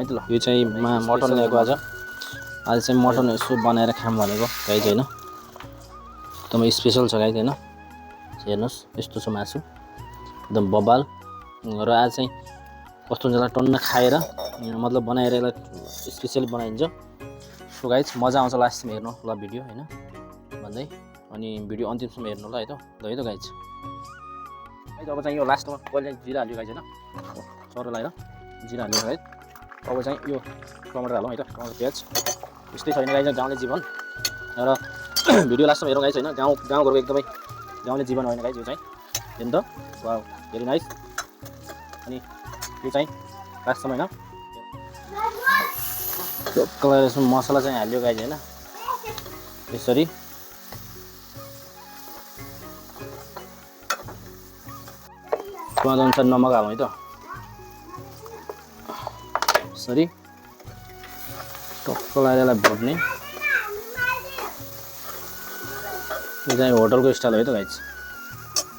है त ल। यो चाहिँ मटन ल्याएको आज चाहिँ मटन यसो बनाएर खाम भनेको गाइज हैन। एकदमै स्पेशल छ गाइज हैन। हेर्नुस् यस्तो छ मासु एकदम बबाल र आज चाहिँ कस्तो हुन्छ टन्न खाएर मतलब बनाएर यसलाई स्पेशली बनाइन्छ। सो गाइज मजा आउँछ लास्टमा हेर्नु ल भिडियो हैन भन्दै अनि भिडियो अन्तिमसम्म हेर्नु ल है त गाइज। अब चाहिँ यो लास्टमा कहिले जिरा हाल्यो गाइज हैन। चरो लगाएर जिरा हाल्यो गाइज। अब चाहिँ यो टमाटर हालौँ है त टमाटर प्याज यस्तै छैन गाइज गाउँले जीवन र भिडियो लास्टमा हेरौँ गाइज हैन। गाउँघरको एकदमै गाउँले जीवन होइन गाइज यो चाहिँ हेर्नु त वाउ भेरी नाइस। अनि यो चाहिँ लास्टमा हैन कलर यसमा मसला चाहिँ हाल्यो गाइज हैन। यसरी स्वाद अनुसार नमक हालौँ है त यसरी टक्क लगाएर यसलाई भुट्ने। यो चाहिँ होटलको स्टाइल हो है त गाइज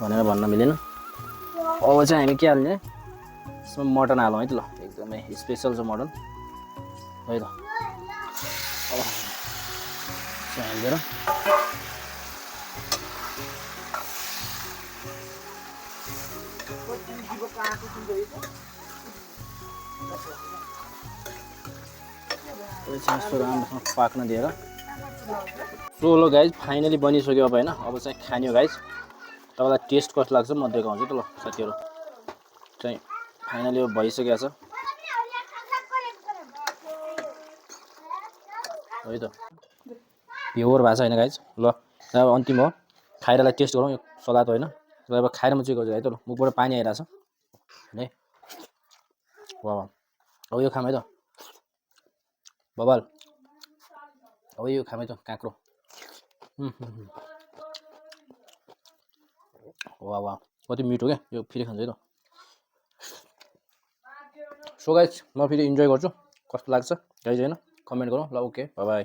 भनेर भन्न मिलेन। अब चाहिँ हामी के हाल्ने यसमा मटन हालौँ है त ल एकदमै स्पेशल छ मटन है त। अब हालिदिएर राम्रोसँग पाक्न दिएर सो ल गाइज फाइनली बनिसक्यो अब हैन। अब चाहिँ खाने हो गाइज। तपाईँलाई टेस्ट कस्तो लाग्छ म देखाउँछु त ल साथीहरू। चाहिँ फाइनली अब भइसकेको छ है त प्योर भएको छ हैन गाइज। ल अब अन्तिम हो खाइरलाई टेस्ट गरौँ यो सलाद होइन। अब खाएर म चेक गर्छु है त ल मुखबाट पानी आइरहेछ है। वाह अब यो खाम है त बबाल। अब यो खाम है त काँक्रो। वाह वाह कति मिठो क्या यो फेरि खान्छ है त। सो गाइज म फेरि इन्जोय गर्छु कस्तो लाग्छ गाइज हैन कमेन्ट गरौँ ल। Okay by by.